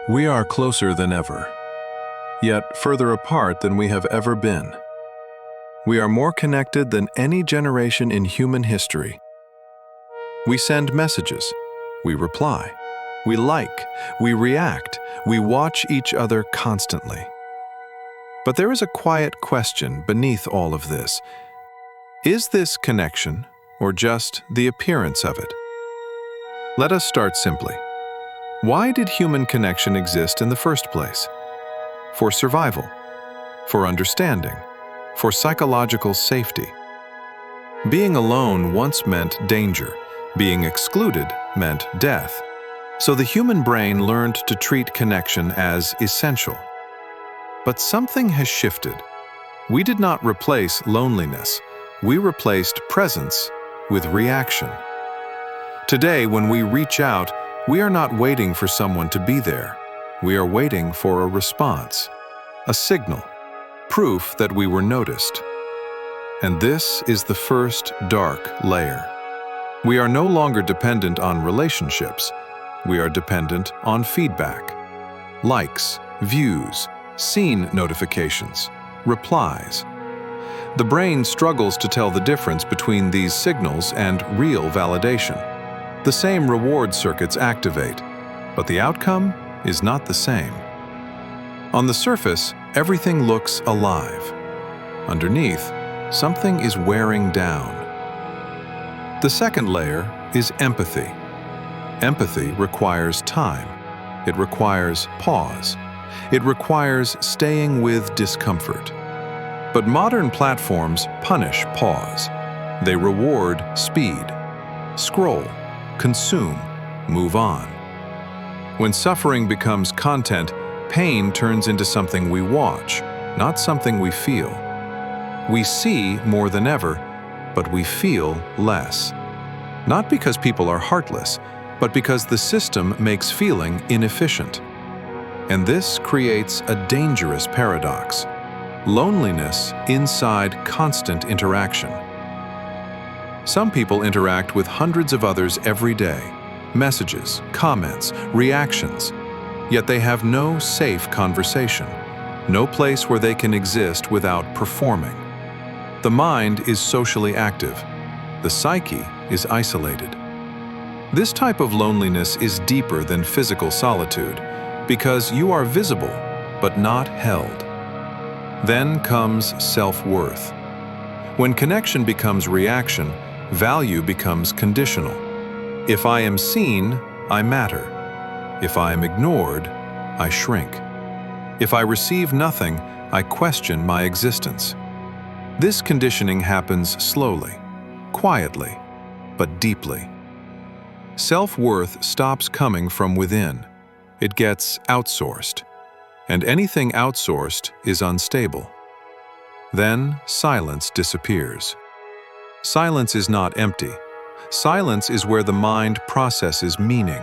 We are closer than ever, yet further apart than we have ever been. We are more connected than any generation in human history. We send messages, we reply, we like, we react, we watch each other constantly. But there is a quiet question beneath all of this. Is this connection, or just the appearance of it? Let us start simply. Why did human connection exist in the first place? For survival, for understanding, for psychological safety. Being alone once meant danger. Being excluded meant death. So the human brain learned to treat connection as essential. But something has shifted. We did not replace loneliness. We replaced presence with reaction. Today, when we reach out, we are not waiting for someone to be there. We are waiting for a response, a signal, proof that we were noticed. And this is the first dark layer. We are no longer dependent on relationships. We are dependent on feedback. Likes, views, seen notifications, replies. The brain struggles to tell the difference between these signals and real validation. The same reward circuits activate, but the outcome is not the same. On the surface, everything looks alive. Underneath, something is wearing down. The second layer is empathy. Empathy requires time. It requires pause. It requires staying with discomfort. But modern platforms punish pause. They reward speed. Scroll, consume, move on. When suffering becomes content, pain turns into something we watch, not something we feel. We see more than ever, but we feel less. Not because people are heartless, but because the system makes feeling inefficient. And this creates a dangerous paradox. Loneliness inside constant interaction. Some people interact with hundreds of others every day. Messages, comments, reactions. Yet they have no safe conversation. No place where they can exist without performing. The mind is socially active. The psyche is isolated. This type of loneliness is deeper than physical solitude because you are visible but not held. Then comes self-worth. When connection becomes reaction, value becomes conditional. If I am seen, I matter. If I am ignored, I shrink. If I receive nothing, I question my existence. This conditioning happens slowly, quietly, but deeply. Self-worth stops coming from within. It gets outsourced. And anything outsourced is unstable. Then silence disappears. Silence is not empty. Silence is where the mind processes meaning,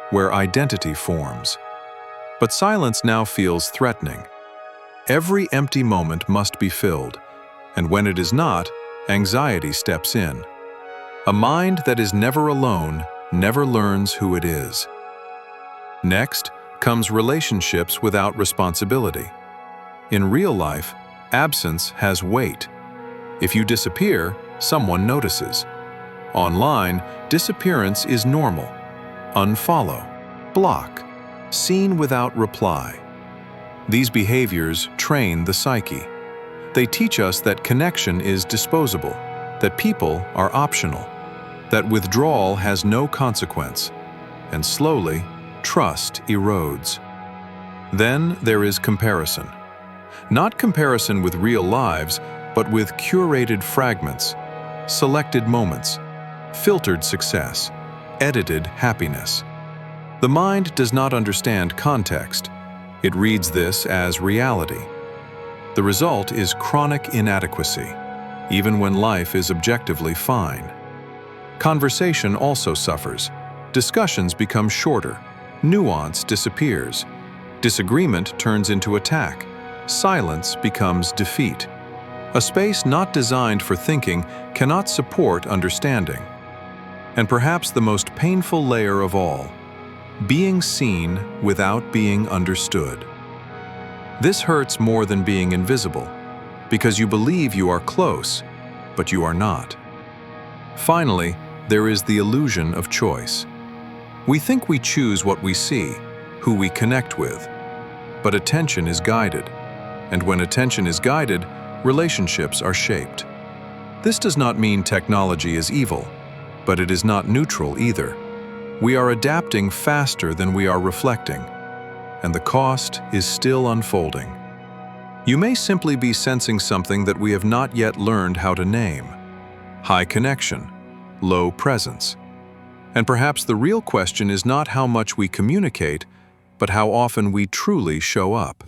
where identity forms. But silence now feels threatening. Every empty moment must be filled, and when it is not, anxiety steps in. A mind that is never alone never learns who it is. Next comes relationships without responsibility. In real life, absence has weight. If you disappear, someone notices. Online, disappearance is normal. Unfollow, block, seen without reply. These behaviors train the psyche. They teach us that connection is disposable, that people are optional, that withdrawal has no consequence, and slowly, trust erodes. Then there is comparison. Not comparison with real lives, but with curated fragments, selected moments, filtered success, edited happiness. The mind does not understand context. It reads this as reality. The result is chronic inadequacy, even when life is objectively fine. Conversation also suffers. Discussions become shorter. Nuance disappears. Disagreement turns into attack. Silence becomes defeat. A space not designed for thinking cannot support understanding. And perhaps the most painful layer of all, being seen without being understood. This hurts more than being invisible, because you believe you are close, but you are not. Finally, there is the illusion of choice. We think we choose what we see, who we connect with. But attention is guided, and when attention is guided, relationships are shaped. This does not mean technology is evil, but it is not neutral either. We are adapting faster than we are reflecting, and the cost is still unfolding. You may simply be sensing something that we have not yet learned how to name: high connection, low presence. And perhaps the real question is not how much we communicate, but how often we truly show up.